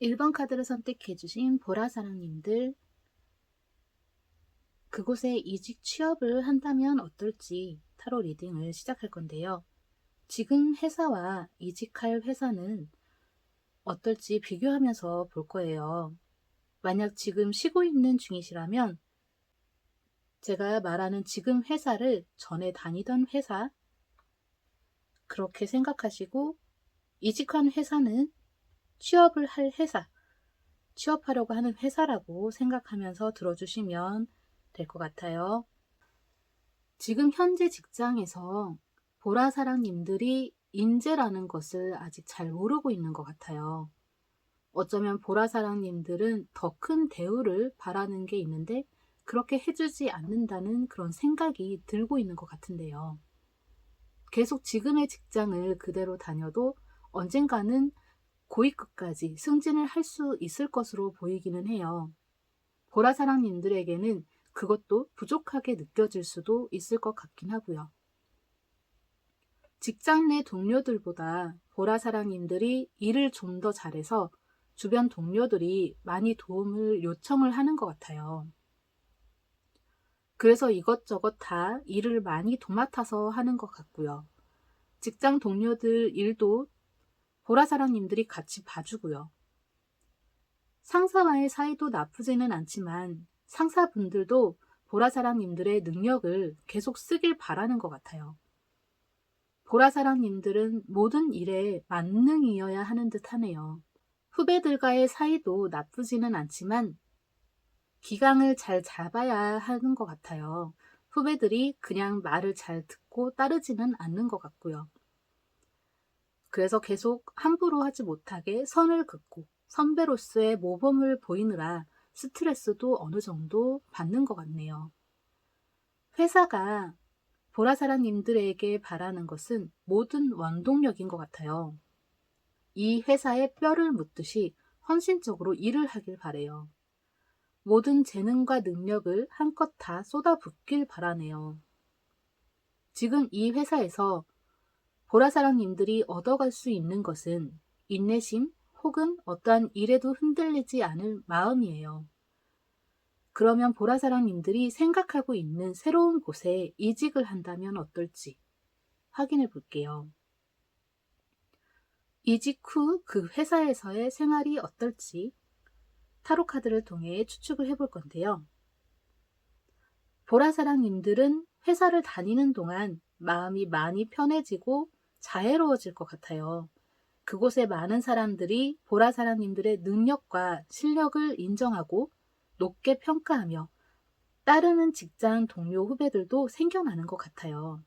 1번 카드를 선택해주신 보라사랑님들, 그곳에 이직 취업을 한다면 어떨지 타로 리딩을 시작할 건데요. 지금 회사와 이직할 회사는 어떨지 비교하면서 볼 거예요. 만약 지금 쉬고 있는 중이시라면 제가 말하는 지금 회사를 전에 다니던 회사, 그렇게 생각하시고, 이직한 회사는 취업을 할 회사, 취업하려고 하는 회사라고 생각하면서 들어주시면 될 것 같아요. 지금 현재 직장에서 보라사랑님들이 인재라는 것을 아직 잘 모르고 있는 것 같아요. 어쩌면 보라사랑님들은 더 큰 대우를 바라는 게 있는데 그렇게 해주지 않는다는 그런 생각이 들고 있는 것 같은데요. 계속 지금의 직장을 그대로 다녀도 언젠가는 고위급까지 승진을 할 수 있을 것으로 보이기는 해요. 보라사랑님들에게는 그것도 부족하게 느껴질 수도 있을 것 같긴 하고요. 직장 내 동료들보다 보라사랑님들이 일을 좀 더 잘해서 주변 동료들이 많이 도움을 요청을 하는 것 같아요. 그래서 이것저것 다 일을 많이 도맡아서 하는 것 같고요. 직장 동료들 일도 보라사랑님들이 같이 봐주고요. 상사와의 사이도 나쁘지는 않지만 상사분들도 보라사랑님들의 능력을 계속 쓰길 바라는 것 같아요. 보라사랑님들은 모든 일에 만능이어야 하는 듯 하네요. 후배들과의 사이도 나쁘지는 않지만 기강을 잘 잡아야 하는 것 같아요. 후배들이 그냥 말을 잘 듣고 따르지는 않는 것 같고요. 그래서 계속 함부로 하지 못하게 선을 긋고 선배로서의 모범을 보이느라 스트레스도 어느 정도 받는 것 같네요. 회사가 보라사랑님들에게 바라는 것은 모든 원동력인 것 같아요. 이 회사에 뼈를 묻듯이 헌신적으로 일을 하길 바래요. 모든 재능과 능력을 한껏 다 쏟아붓길 바라네요. 지금 이 회사에서 보라사랑님들이 얻어갈 수 있는 것은 인내심 혹은 어떠한 일에도 흔들리지 않을 마음이에요. 그러면 보라사랑님들이 생각하고 있는 새로운 곳에 이직을 한다면 어떨지 확인해 볼게요. 이직 후 그 회사에서의 생활이 어떨지 타로 카드를 통해 추측을 해볼 건데요. 보라사랑님들은 회사를 다니는 동안 마음이 많이 편해지고 자애로워질 것 같아요. 그곳에 많은 사람들이 보라사랑님들의 능력과 실력을 인정하고 높게 평가하며 따르는 직장 동료 후배들도 생겨나는 것 같아요.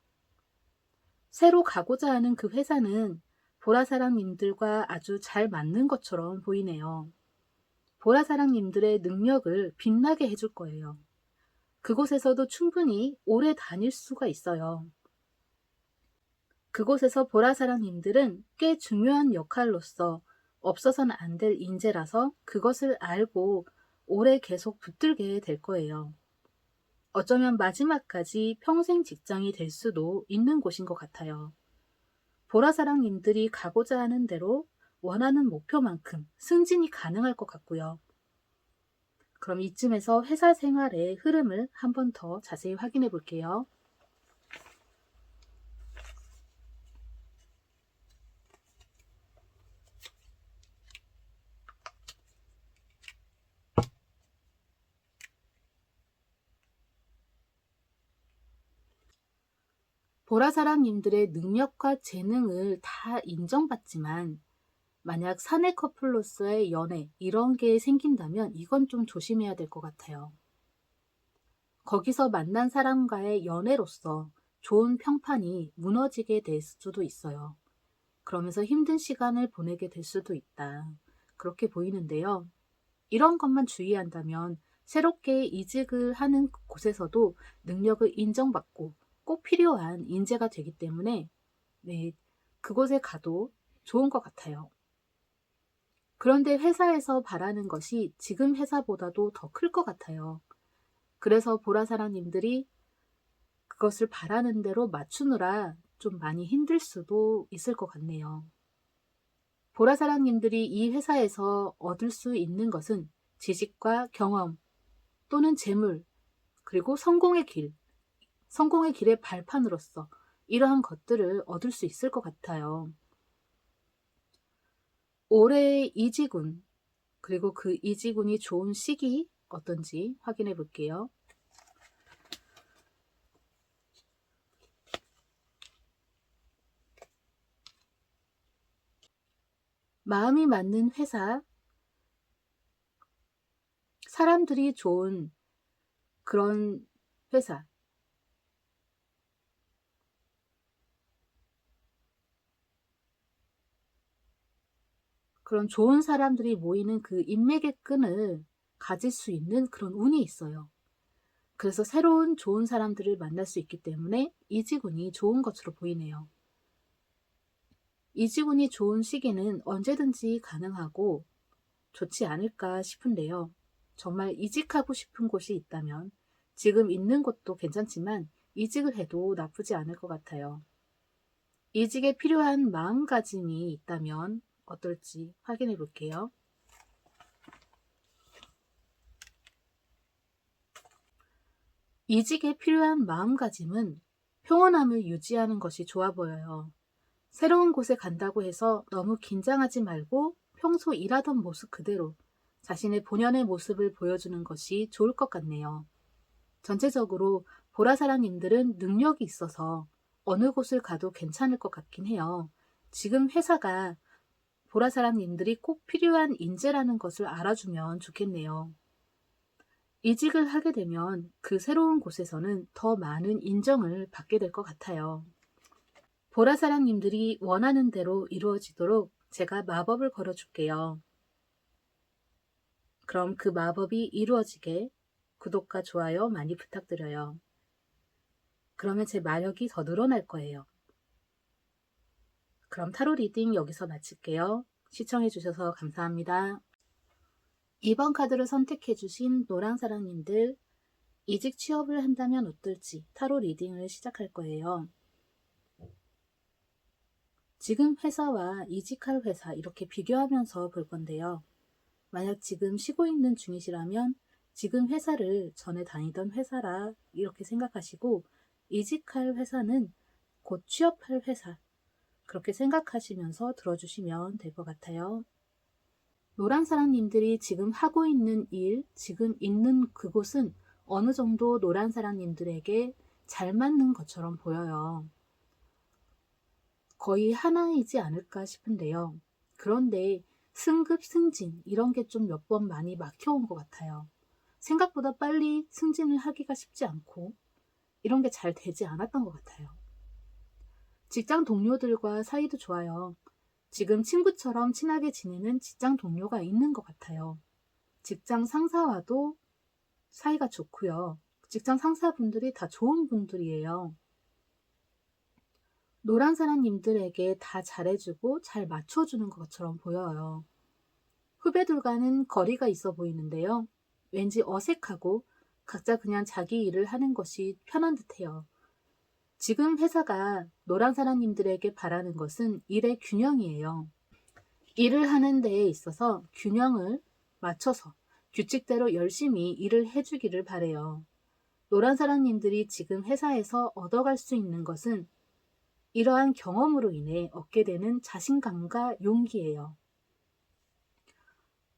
새로 가고자 하는 그 회사는 보라사랑님들과 아주 잘 맞는 것처럼 보이네요. 보라사랑님들의 능력을 빛나게 해줄 거예요. 그곳에서도 충분히 오래 다닐 수가 있어요. 그곳에서 보라사랑님들은 꽤 중요한 역할로서 없어서는 안 될 인재라서 그것을 알고 오래 계속 붙들게 될 거예요. 어쩌면 마지막까지 평생 직장이 될 수도 있는 곳인 것 같아요. 보라사랑님들이 가고자 하는 대로 원하는 목표만큼 승진이 가능할 것 같고요. 그럼 이쯤에서 회사 생활의 흐름을 한 번 더 자세히 확인해 볼게요. 보라사랑님들의 능력과 재능을 다 인정받지만 만약 사내 커플로서의 연애 이런 게 생긴다면 이건 좀 조심해야 될 것 같아요. 거기서 만난 사람과의 연애로서 좋은 평판이 무너지게 될 수도 있어요. 그러면서 힘든 시간을 보내게 될 수도 있다. 그렇게 보이는데요. 이런 것만 주의한다면 새롭게 이직을 하는 곳에서도 능력을 인정받고 꼭 필요한 인재가 되기 때문에 네, 그곳에 가도 좋은 것 같아요. 그런데 회사에서 바라는 것이 지금 회사보다도 더 클 것 같아요. 그래서 보라사랑님들이 그것을 바라는 대로 맞추느라 좀 많이 힘들 수도 있을 것 같네요. 보라사랑님들이 이 회사에서 얻을 수 있는 것은 지식과 경험 또는 재물, 그리고 성공의 길의 발판으로서 이러한 것들을 얻을 수 있을 것 같아요. 올해의 이지군, 그리고 그 이지군이 좋은 시기 어떤지 확인해 볼게요. 마음이 맞는 회사, 사람들이 좋은 그런 회사, 그런 좋은 사람들이 모이는 그 인맥의 끈을 가질 수 있는 그런 운이 있어요. 그래서 새로운 좋은 사람들을 만날 수 있기 때문에 이지군이 좋은 것으로 보이네요. 이지군이 좋은 시기는 언제든지 가능하고 좋지 않을까 싶은데요. 정말 이직하고 싶은 곳이 있다면 지금 있는 곳도 괜찮지만 이직을 해도 나쁘지 않을 것 같아요. 이직에 필요한 마음가짐이 있다면 어떨지 확인해 볼게요. 이직에 필요한 마음가짐은 평온함을 유지하는 것이 좋아 보여요. 새로운 곳에 간다고 해서 너무 긴장하지 말고 평소 일하던 모습 그대로 자신의 본연의 모습을 보여주는 것이 좋을 것 같네요. 전체적으로 보라사랑님들은 능력이 있어서 어느 곳을 가도 괜찮을 것 같긴 해요. 지금 회사가 보라사랑님들이 꼭 필요한 인재라는 것을 알아주면 좋겠네요. 이직을 하게 되면 그 새로운 곳에서는 더 많은 인정을 받게 될 것 같아요. 보라사랑님들이 원하는 대로 이루어지도록 제가 마법을 걸어줄게요. 그럼 그 마법이 이루어지게 구독과 좋아요 많이 부탁드려요. 그러면 제 마력이 더 늘어날 거예요. 그럼 타로 리딩 여기서 마칠게요. 시청해주셔서 감사합니다. 2번 카드를 선택해주신 노랑사랑님들, 이직 취업을 한다면 어떨지 타로 리딩을 시작할 거예요. 지금 회사와 이직할 회사 이렇게 비교하면서 볼 건데요. 만약 지금 쉬고 있는 중이시라면 지금 회사를 전에 다니던 회사라 이렇게 생각하시고, 이직할 회사는 곧 취업할 회사 그렇게 생각하시면서 들어주시면 될 것 같아요. 노란사랑님들이 지금 하고 있는 일, 지금 있는 그곳은 어느 정도 노란사랑님들에게 잘 맞는 것처럼 보여요. 거의 하나이지 않을까 싶은데요. 그런데 승급, 승진 이런 게 좀 몇 번 많이 막혀온 것 같아요. 생각보다 빨리 승진을 하기가 쉽지 않고 이런 게 잘 되지 않았던 것 같아요. 직장 동료들과 사이도 좋아요. 지금 친구처럼 친하게 지내는 직장 동료가 있는 것 같아요. 직장 상사와도 사이가 좋고요. 직장 상사분들이 다 좋은 분들이에요. 노란사랑님들에게 다 잘해주고 잘 맞춰주는 것처럼 보여요. 후배들과는 거리가 있어 보이는데요. 왠지 어색하고 각자 그냥 자기 일을 하는 것이 편한 듯해요. 지금 회사가 노란사랑님들에게 바라는 것은 일의 균형이에요. 일을 하는 데에 있어서 균형을 맞춰서 규칙대로 열심히 일을 해주기를 바래요. 노란사랑님들이 지금 회사에서 얻어갈 수 있는 것은 이러한 경험으로 인해 얻게 되는 자신감과 용기예요.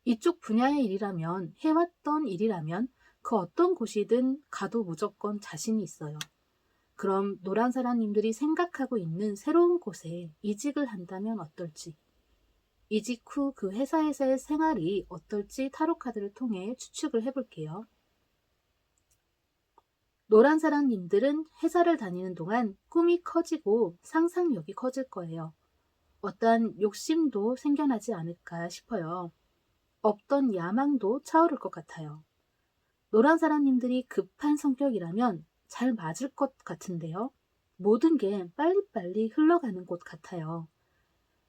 이쪽 분야의 일이라면, 해왔던 일이라면 그 어떤 곳이든 가도 무조건 자신이 있어요. 그럼 노란사랑님들이 생각하고 있는 새로운 곳에 이직을 한다면 어떨지, 이직 후 그 회사에서의 생활이 어떨지 타로카드를 통해 추측을 해볼게요. 노란사랑님들은 회사를 다니는 동안 꿈이 커지고 상상력이 커질 거예요. 어떠한 욕심도 생겨나지 않을까 싶어요. 없던 야망도 차오를 것 같아요. 노란사랑님들이 급한 성격이라면 잘 맞을 것 같은데요. 모든 게 빨리빨리 흘러가는 곳 같아요.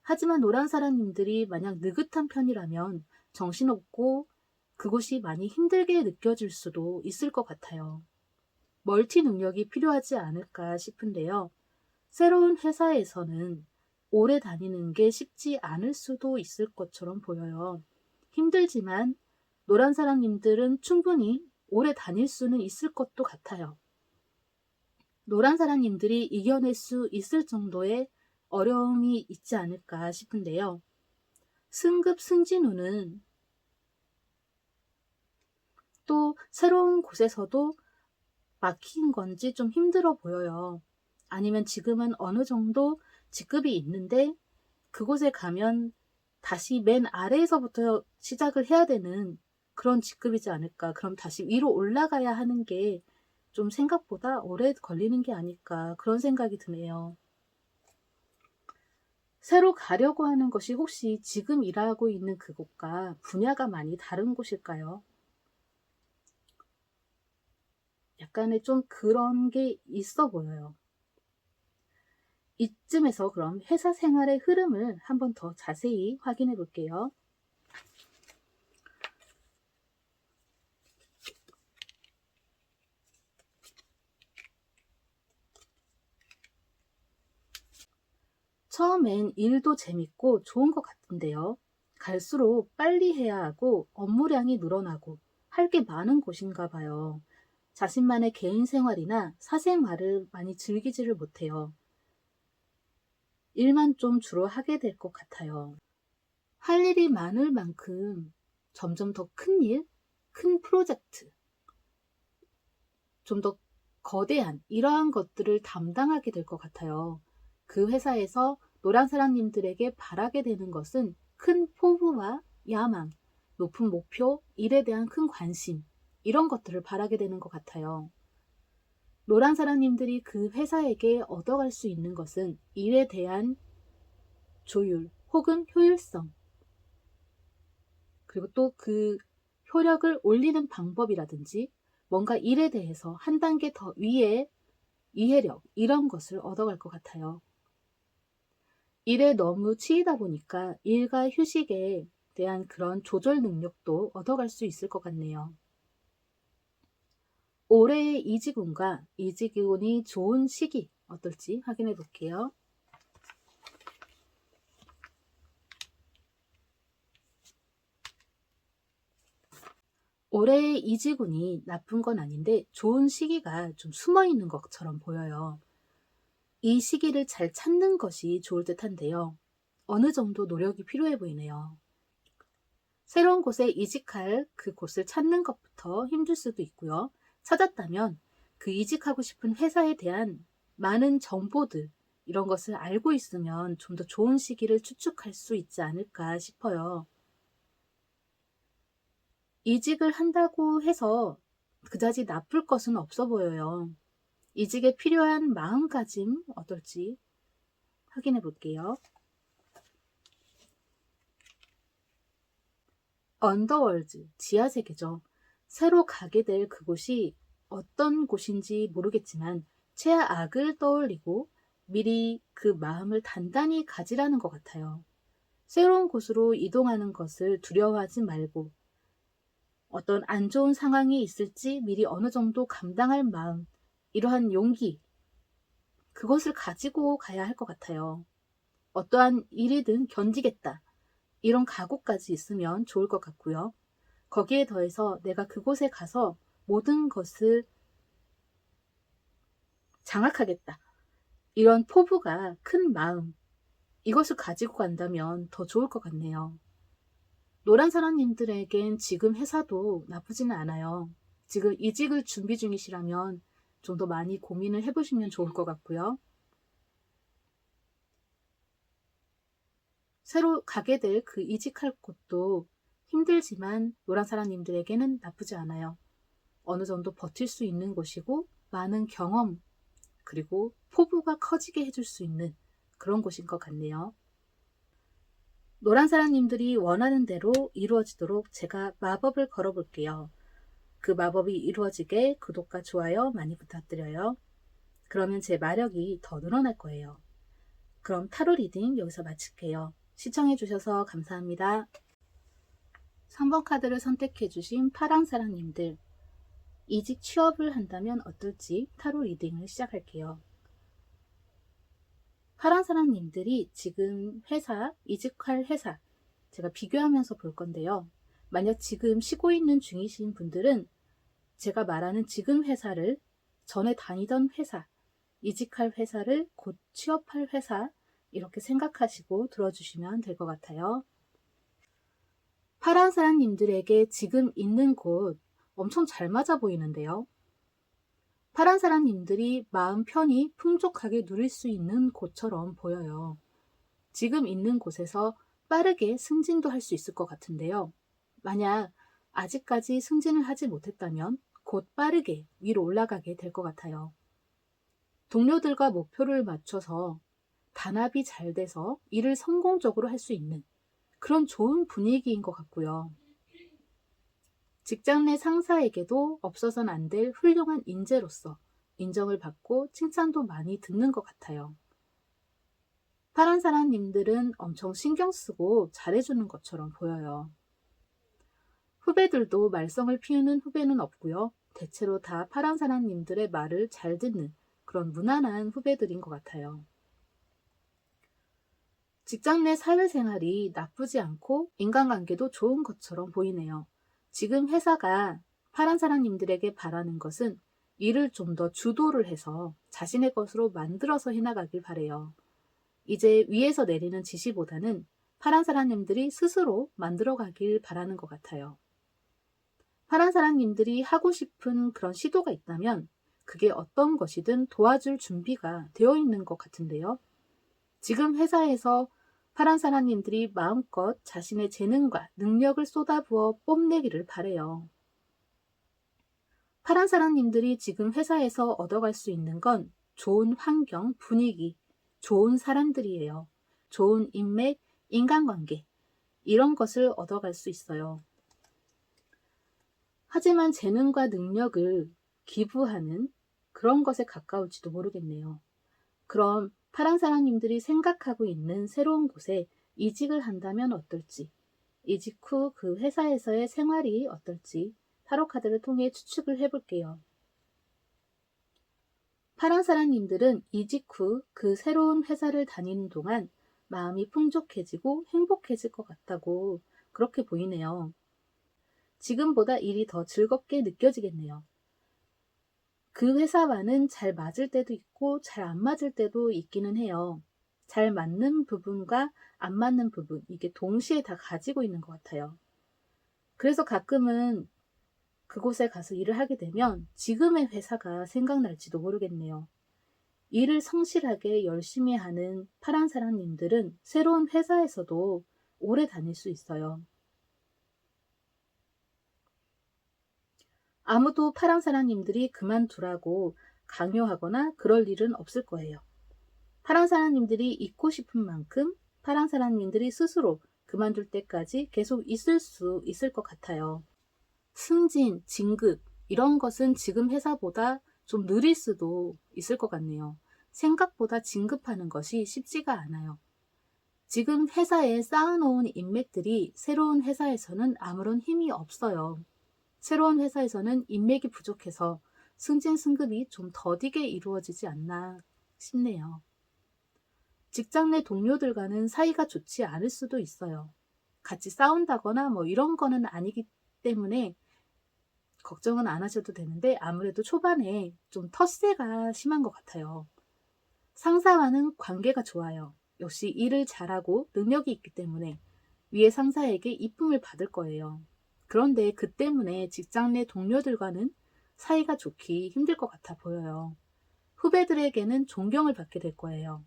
하지만 노란사랑님들이 만약 느긋한 편이라면 정신없고 그곳이 많이 힘들게 느껴질 수도 있을 것 같아요. 멀티 능력이 필요하지 않을까 싶은데요. 새로운 회사에서는 오래 다니는 게 쉽지 않을 수도 있을 것처럼 보여요. 힘들지만 노란 사랑님들은 충분히 오래 다닐 수는 있을 것도 같아요. 노란 사랑님들이 이겨낼 수 있을 정도의 어려움이 있지 않을까 싶은데요. 승급 승진운은 또 새로운 곳에서도 막힌 건지 좀 힘들어 보여요. 아니면 지금은 어느 정도 직급이 있는데 그곳에 가면 다시 맨 아래에서부터 시작을 해야 되는 그런 직급이지 않을까. 그럼 다시 위로 올라가야 하는 게 좀 생각보다 오래 걸리는 게 아닐까. 그런 생각이 드네요. 새로 가려고 하는 것이 혹시 지금 일하고 있는 그곳과 분야가 많이 다른 곳일까요? 약간의 좀 그런 게 있어 보여요. 이쯤에서 그럼 회사 생활의 흐름을 한번 더 자세히 확인해 볼게요. 처음엔 일도 재밌고 좋은 것 같은데요. 갈수록 빨리 해야 하고 업무량이 늘어나고 할 게 많은 곳인가 봐요. 자신만의 개인 생활이나 사생활을 많이 즐기지를 못해요. 일만 좀 주로 하게 될 것 같아요. 할 일이 많을 만큼 점점 더 큰 일, 큰 프로젝트, 좀 더 거대한 이러한 것들을 담당하게 될 것 같아요. 그 회사에서 노란 사랑님들에게 바라게 되는 것은 큰 포부와 야망, 높은 목표, 일에 대한 큰 관심, 이런 것들을 바라게 되는 것 같아요. 노란 사랑님들이 그 회사에게 얻어갈 수 있는 것은 일에 대한 조율 혹은 효율성, 그리고 또 그 효력을 올리는 방법이라든지 뭔가 일에 대해서 한 단계 더 위에 이해력, 이런 것을 얻어갈 것 같아요. 일에 너무 치이다 보니까 일과 휴식에 대한 그런 조절 능력도 얻어갈 수 있을 것 같네요. 올해의 이직운과 이직운이 좋은 시기 어떨지 확인해 볼게요. 올해의 이직운이 나쁜 건 아닌데 좋은 시기가 좀 숨어 있는 것처럼 보여요. 이 시기를 잘 찾는 것이 좋을 듯한데요. 어느 정도 노력이 필요해 보이네요. 새로운 곳에 이직할 그 곳을 찾는 것부터 힘들 수도 있고요. 찾았다면 그 이직하고 싶은 회사에 대한 많은 정보들, 이런 것을 알고 있으면 좀 더 좋은 시기를 추측할 수 있지 않을까 싶어요. 이직을 한다고 해서 그다지 나쁠 것은 없어 보여요. 이직에 필요한 마음가짐 어떨지 확인해 볼게요. 언더월드, 지하세계죠. 새로 가게 될 그곳이 어떤 곳인지 모르겠지만 최악을 떠올리고 미리 그 마음을 단단히 가지라는 것 같아요. 새로운 곳으로 이동하는 것을 두려워하지 말고 어떤 안 좋은 상황이 있을지 미리 어느 정도 감당할 마음, 이러한 용기, 그것을 가지고 가야 할 것 같아요. 어떠한 일이든 견디겠다, 이런 각오까지 있으면 좋을 것 같고요. 거기에 더해서 내가 그곳에 가서 모든 것을 장악하겠다, 이런 포부가 큰 마음, 이것을 가지고 간다면 더 좋을 것 같네요. 노란 사람님들에겐 지금 회사도 나쁘지는 않아요. 지금 이직을 준비 중이시라면 좀 더 많이 고민을 해보시면 좋을 것 같고요. 새로 가게 될 그 이직할 곳도 힘들지만 노란 사람님들에게는 나쁘지 않아요. 어느 정도 버틸 수 있는 곳이고 많은 경험, 그리고 포부가 커지게 해줄 수 있는 그런 곳인 것 같네요. 노란 사람님들이 원하는 대로 이루어지도록 제가 마법을 걸어볼게요. 그 마법이 이루어지게 구독과 좋아요 많이 부탁드려요. 그러면 제 마력이 더 늘어날 거예요. 그럼 타로 리딩 여기서 마칠게요. 시청해주셔서 감사합니다. 3번 카드를 선택해주신 파랑사랑님들, 이직 취업을 한다면 어떨지 타로 리딩을 시작할게요. 파란 사람님들이 지금 이직할 회사, 제가 비교하면서 볼 건데요. 만약 지금 쉬고 있는 중이신 분들은 제가 말하는 지금 회사를 전에 다니던 회사, 이직할 회사를 곧 취업할 회사, 이렇게 생각하시고 들어주시면 될 것 같아요. 파란 사람님들에게 지금 있는 곳 엄청 잘 맞아 보이는데요. 파란 사람님들이 마음 편히 풍족하게 누릴 수 있는 곳처럼 보여요. 지금 있는 곳에서 빠르게 승진도 할 수 있을 것 같은데요. 만약 아직까지 승진을 하지 못했다면 곧 빠르게 위로 올라가게 될 것 같아요. 동료들과 목표를 맞춰서 단합이 잘 돼서 일을 성공적으로 할 수 있는 그런 좋은 분위기인 것 같고요. 직장 내 상사에게도 없어서는 안 될 훌륭한 인재로서 인정을 받고 칭찬도 많이 듣는 것 같아요. 파란 사람님들은 엄청 신경 쓰고 잘해주는 것처럼 보여요. 후배들도 말썽을 피우는 후배는 없고요. 대체로 다 파란 사람님들의 말을 잘 듣는 그런 무난한 후배들인 것 같아요. 직장 내 사회생활이 나쁘지 않고 인간관계도 좋은 것처럼 보이네요. 지금 회사가 파란 사람님들에게 바라는 것은 일을 좀 더 주도를 해서 자신의 것으로 만들어서 해나가길 바래요. 이제 위에서 내리는 지시보다는 파란 사람님들이 스스로 만들어가길 바라는 것 같아요. 파란 사람님들이 하고 싶은 그런 시도가 있다면 그게 어떤 것이든 도와줄 준비가 되어 있는 것 같은데요. 지금 회사에서 파란 사람님들이 마음껏 자신의 재능과 능력을 쏟아부어 뽐내기를 바래요. 파란 사람님들이 지금 회사에서 얻어갈 수 있는 건 좋은 환경, 분위기, 좋은 사람들이에요. 좋은 인맥, 인간관계, 이런 것을 얻어갈 수 있어요. 하지만 재능과 능력을 기부하는 그런 것에 가까울지도 모르겠네요. 그럼 파란 사람님들이 생각하고 있는 새로운 곳에 이직을 한다면 어떨지, 이직 후 그 회사에서의 생활이 어떨지 타로 카드를 통해 추측을 해볼게요. 파란 사람님들은 이직 후 그 새로운 회사를 다니는 동안 마음이 풍족해지고 행복해질 것 같다고 그렇게 보이네요. 지금보다 일이 더 즐겁게 느껴지겠네요. 그 회사와는 잘 맞을 때도 있고 잘 안 맞을 때도 있기는 해요. 잘 맞는 부분과 안 맞는 부분, 이게 동시에 다 가지고 있는 것 같아요. 그래서 가끔은 그곳에 가서 일을 하게 되면 지금의 회사가 생각날지도 모르겠네요. 일을 성실하게 열심히 하는 파란 사람님들은 새로운 회사에서도 오래 다닐 수 있어요. 아무도 파란 사람님들이 그만두라고 강요하거나 그럴 일은 없을 거예요. 파란 사람님들이 있고 싶은 만큼 파란 사람님들이 스스로 그만둘 때까지 계속 있을 수 있을 것 같아요. 승진, 진급 이런 것은 지금 회사보다 좀 느릴 수도 있을 것 같네요. 생각보다 진급하는 것이 쉽지가 않아요. 지금 회사에 쌓아놓은 인맥들이 새로운 회사에서는 아무런 힘이 없어요. 새로운 회사에서는 인맥이 부족해서 승진, 승급이 좀 더디게 이루어지지 않나 싶네요. 직장 내 동료들과는 사이가 좋지 않을 수도 있어요. 같이 싸운다거나 뭐 이런 거는 아니기 때문에 걱정은 안 하셔도 되는데 아무래도 초반에 좀 텃세가 심한 것 같아요. 상사와는 관계가 좋아요. 역시 일을 잘하고 능력이 있기 때문에 위에 상사에게 이쁨을 받을 거예요. 그런데 그 때문에 직장 내 동료들과는 사이가 좋기 힘들 것 같아 보여요. 후배들에게는 존경을 받게 될 거예요.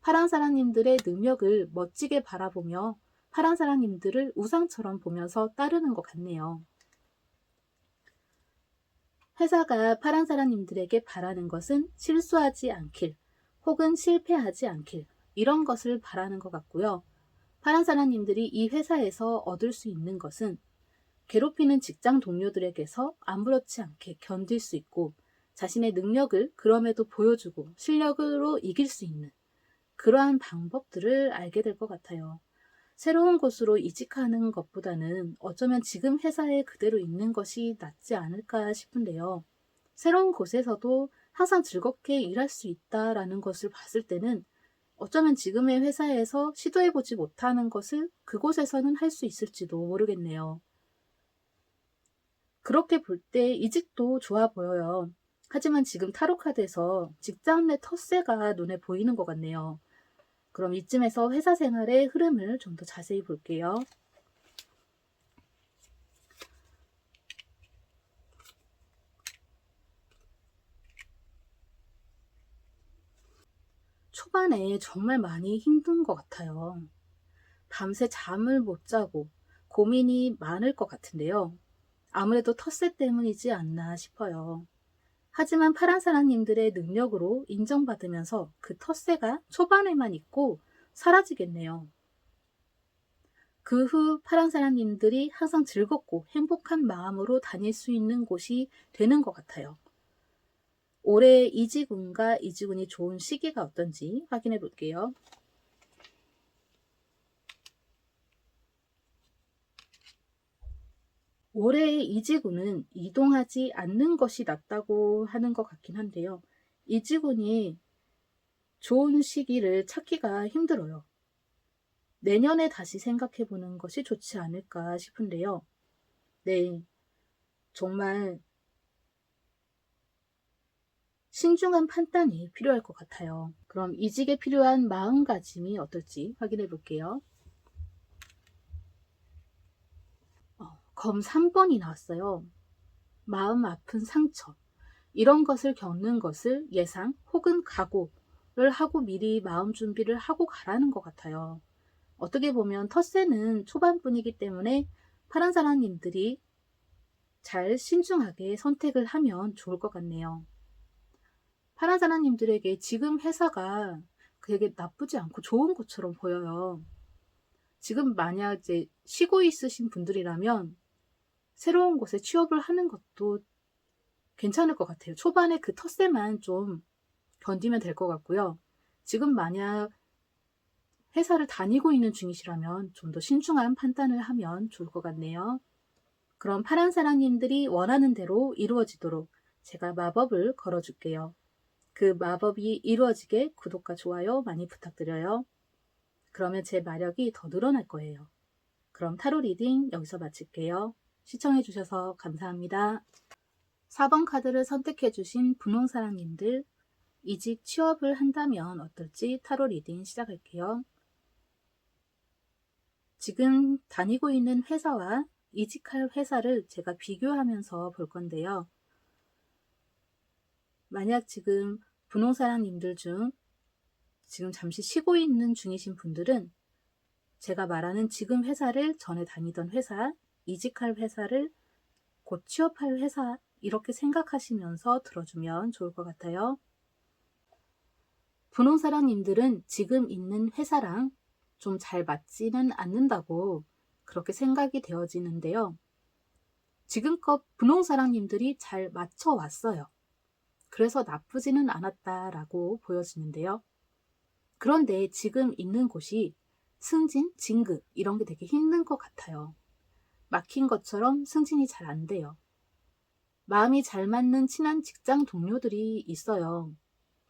파란 사람님들의 능력을 멋지게 바라보며 파란 사람님들을 우상처럼 보면서 따르는 것 같네요. 회사가 파란 사람님들에게 바라는 것은 실수하지 않길, 혹은 실패하지 않길, 이런 것을 바라는 것 같고요. 파란 사람님들이 이 회사에서 얻을 수 있는 것은 괴롭히는 직장 동료들에게서 아무렇지 않게 견딜 수 있고 자신의 능력을 그럼에도 보여주고 실력으로 이길 수 있는 그러한 방법들을 알게 될 것 같아요. 새로운 곳으로 이직하는 것보다는 어쩌면 지금 회사에 그대로 있는 것이 낫지 않을까 싶은데요. 새로운 곳에서도 항상 즐겁게 일할 수 있다라는 것을 봤을 때는 어쩌면 지금의 회사에서 시도해보지 못하는 것을 그곳에서는 할 수 있을지도 모르겠네요. 그렇게 볼 때 이직도 좋아 보여요. 하지만 지금 타로카드에서 직장 내 텃세가 눈에 보이는 것 같네요. 그럼 이쯤에서 회사 생활의 흐름을 좀 더 자세히 볼게요. 초반에 정말 많이 힘든 것 같아요. 밤새 잠을 못 자고 고민이 많을 것 같은데요. 아무래도 텃세 때문이지 않나 싶어요. 하지만 파란사랑님들의 능력으로 인정받으면서 그 텃세가 초반에만 있고 사라지겠네요. 그 후 파란사랑님들이 항상 즐겁고 행복한 마음으로 다닐 수 있는 곳이 되는 것 같아요. 올해 이지군과 이지군이 좋은 시기가 어떤지 확인해 볼게요. 올해의 이지군은 이동하지 않는 것이 낫다고 하는 것 같긴 한데요. 이지군이 좋은 시기를 찾기가 힘들어요. 내년에 다시 생각해 보는 것이 좋지 않을까 싶은데요. 네, 정말 신중한 판단이 필요할 것 같아요. 그럼 이직에 필요한 마음가짐이 어떨지 확인해 볼게요. 검 3번이 나왔어요. 마음 아픈 상처. 이런 것을 겪는 것을 예상 혹은 각오를 하고 미리 마음 준비를 하고 가라는 것 같아요. 어떻게 보면 텃세는 초반뿐이기 때문에 파란사랑님들이 잘 신중하게 선택을 하면 좋을 것 같네요. 파란사랑님들에게 지금 회사가 되게 나쁘지 않고 좋은 것처럼 보여요. 지금 만약 이제 쉬고 있으신 분들이라면 새로운 곳에 취업을 하는 것도 괜찮을 것 같아요. 초반에 그 텃세만 좀 견디면 될 것 같고요. 지금 만약 회사를 다니고 있는 중이시라면 좀 더 신중한 판단을 하면 좋을 것 같네요. 그럼 파란사랑님들이 원하는 대로 이루어지도록 제가 마법을 걸어줄게요. 그 마법이 이루어지게 구독과 좋아요 많이 부탁드려요. 그러면 제 마력이 더 늘어날 거예요. 그럼 타로 리딩 여기서 마칠게요. 시청해주셔서 감사합니다. 4번 카드를 선택해주신 분홍사랑님들, 이직 취업을 한다면 어떨지 타로 리딩 시작할게요. 지금 다니고 있는 회사와 이직할 회사를 제가 비교하면서 볼 건데요. 만약 지금 분홍사랑님들 중 지금 잠시 쉬고 있는 중이신 분들은 제가 말하는 지금 회사를 전에 다니던 회사, 이직할 회사를 곧 취업할 회사 이렇게 생각하시면서 들어주면 좋을 것 같아요. 분홍사랑님들은 지금 있는 회사랑 좀 잘 맞지는 않는다고 그렇게 생각이 되어지는데요. 지금껏 분홍사랑님들이 잘 맞춰왔어요. 그래서 나쁘지는 않았다라고 보여지는데요. 그런데 지금 있는 곳이 승진, 진급 이런 게 되게 힘든 것 같아요. 막힌 것처럼 승진이 잘 안 돼요. 마음이 잘 맞는 친한 직장 동료들이 있어요.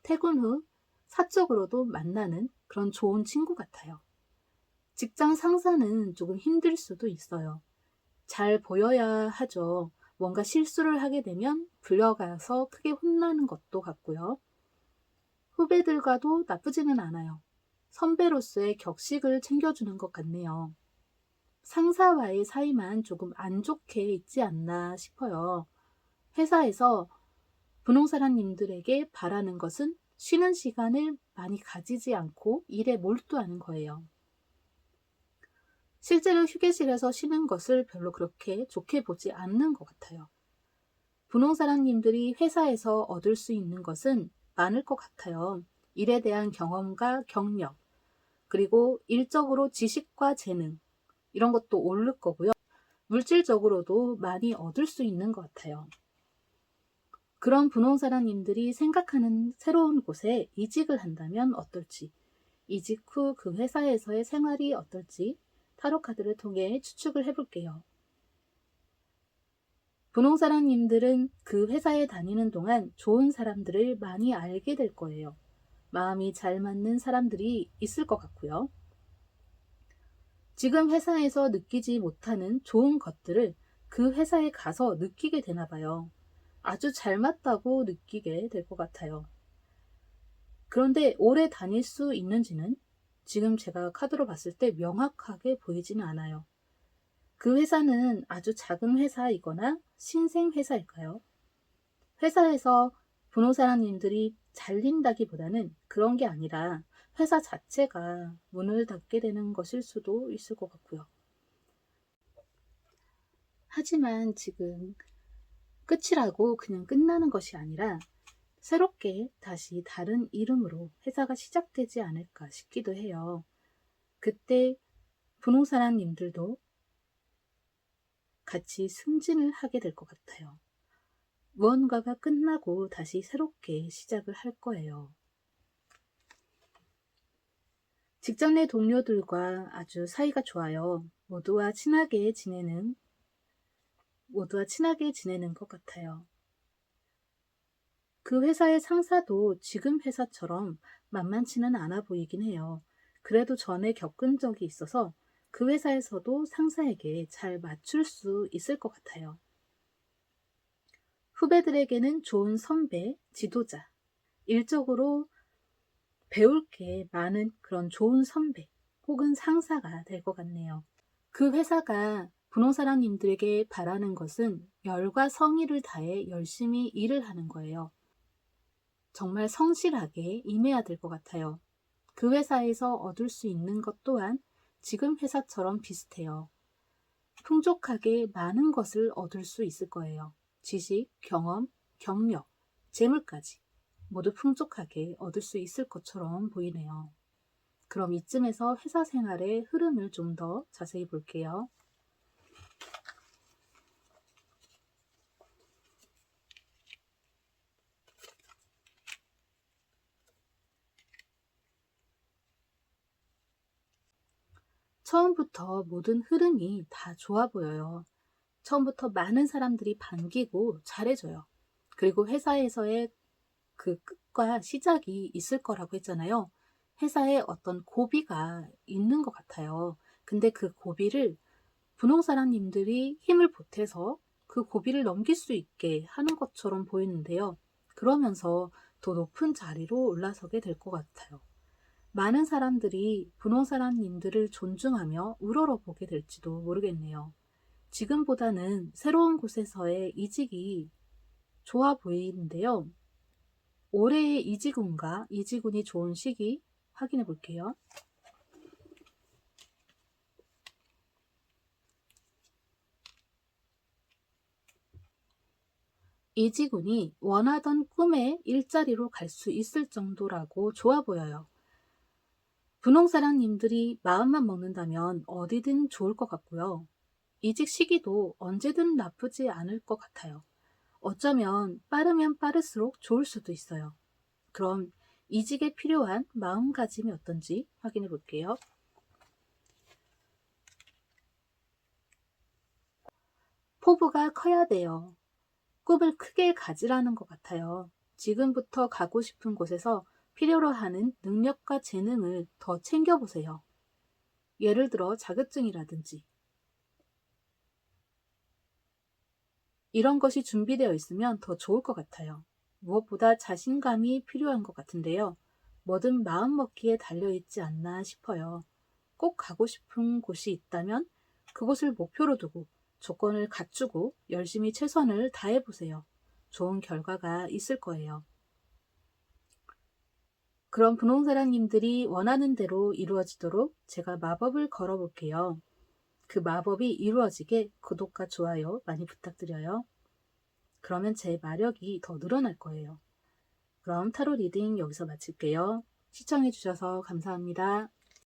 퇴근 후 사적으로도 만나는 그런 좋은 친구 같아요. 직장 상사는 조금 힘들 수도 있어요. 잘 보여야 하죠. 뭔가 실수를 하게 되면 불려가서 크게 혼나는 것도 같고요. 후배들과도 나쁘지는 않아요. 선배로서의 격식을 챙겨주는 것 같네요. 상사와의 사이만 조금 안 좋게 있지 않나 싶어요. 회사에서 분홍사랑님들에게 바라는 것은 쉬는 시간을 많이 가지지 않고 일에 몰두하는 거예요. 실제로 휴게실에서 쉬는 것을 별로 그렇게 좋게 보지 않는 것 같아요. 분홍사랑님들이 회사에서 얻을 수 있는 것은 많을 것 같아요. 일에 대한 경험과 경력, 그리고 일적으로 지식과 재능, 이런 것도 오를 거고요. 물질적으로도 많이 얻을 수 있는 것 같아요. 그런 분홍사랑님들이 생각하는 새로운 곳에 이직을 한다면 어떨지, 이직 후 그 회사에서의 생활이 어떨지 타로카드를 통해 추측을 해볼게요. 분홍사랑님들은 그 회사에 다니는 동안 좋은 사람들을 많이 알게 될 거예요. 마음이 잘 맞는 사람들이 있을 것 같고요. 지금 회사에서 느끼지 못하는 좋은 것들을 그 회사에 가서 느끼게 되나 봐요. 아주 잘 맞다고 느끼게 될 것 같아요. 그런데 오래 다닐 수 있는지는 지금 제가 카드로 봤을 때 명확하게 보이지는 않아요. 그 회사는 아주 작은 회사이거나 신생 회사일까요? 회사에서 변호사님들이 잘린다기보다는 그런 게 아니라 회사 자체가 문을 닫게 되는 것일 수도 있을 것 같고요. 하지만 지금 끝이라고 그냥 끝나는 것이 아니라 새롭게 다시 다른 이름으로 회사가 시작되지 않을까 싶기도 해요. 그때 분홍사랑님들도 같이 승진을 하게 될 것 같아요. 무언가가 끝나고 다시 새롭게 시작을 할 거예요. 직장 내 동료들과 아주 사이가 좋아요. 모두와 친하게 지내는 것 같아요. 그 회사의 상사도 지금 회사처럼 만만치는 않아 보이긴 해요. 그래도 전에 겪은 적이 있어서 그 회사에서도 상사에게 잘 맞출 수 있을 것 같아요. 후배들에게는 좋은 선배, 지도자, 일적으로 배울 게 많은 그런 좋은 선배 혹은 상사가 될 것 같네요. 그 회사가 분홍사랑님들에게 바라는 것은 열과 성의를 다해 열심히 일을 하는 거예요. 정말 성실하게 임해야 될 것 같아요. 그 회사에서 얻을 수 있는 것 또한 지금 회사처럼 비슷해요. 풍족하게 많은 것을 얻을 수 있을 거예요. 지식, 경험, 경력, 재물까지 모두 풍족하게 얻을 수 있을 것처럼 보이네요. 그럼 이쯤에서 회사 생활의 흐름을 좀 더 자세히 볼게요. 처음부터 모든 흐름이 다 좋아 보여요. 처음부터 많은 사람들이 반기고 잘해줘요. 그리고 회사에서의 그 끝과 시작이 있을 거라고 했잖아요. 회사에 어떤 고비가 있는 것 같아요. 근데 그 고비를 분홍사랑님들이 힘을 보태서 그 고비를 넘길 수 있게 하는 것처럼 보이는데요. 그러면서 더 높은 자리로 올라서게 될 것 같아요. 많은 사람들이 분홍사랑님들을 존중하며 우러러보게 될지도 모르겠네요. 지금보다는 새로운 곳에서의 이직이 좋아 보이는데요. 올해의 이직운과 이직운이 좋은 시기 확인해 볼게요. 이직운이 원하던 꿈의 일자리로 갈 수 있을 정도라고 좋아 보여요. 분홍사랑님들이 마음만 먹는다면 어디든 좋을 것 같고요. 이직 시기도 언제든 나쁘지 않을 것 같아요. 어쩌면 빠르면 빠를수록 좋을 수도 있어요. 그럼 이직에 필요한 마음가짐이 어떤지 확인해 볼게요. 포부가 커야 돼요. 꿈을 크게 가지라는 것 같아요. 지금부터 가고 싶은 곳에서 필요로 하는 능력과 재능을 더 챙겨보세요. 예를 들어 자격증이라든지 이런 것이 준비되어 있으면 더 좋을 것 같아요. 무엇보다 자신감이 필요한 것 같은데요. 뭐든 마음먹기에 달려있지 않나 싶어요. 꼭 가고 싶은 곳이 있다면 그곳을 목표로 두고 조건을 갖추고 열심히 최선을 다해보세요. 좋은 결과가 있을 거예요. 그럼 분홍사랑님들이 원하는 대로 이루어지도록 제가 마법을 걸어볼게요. 그 마법이 이루어지게 구독과 좋아요 많이 부탁드려요. 그러면 제 마력이 더 늘어날 거예요. 그럼 타로 리딩 여기서 마칠게요. 시청해주셔서 감사합니다.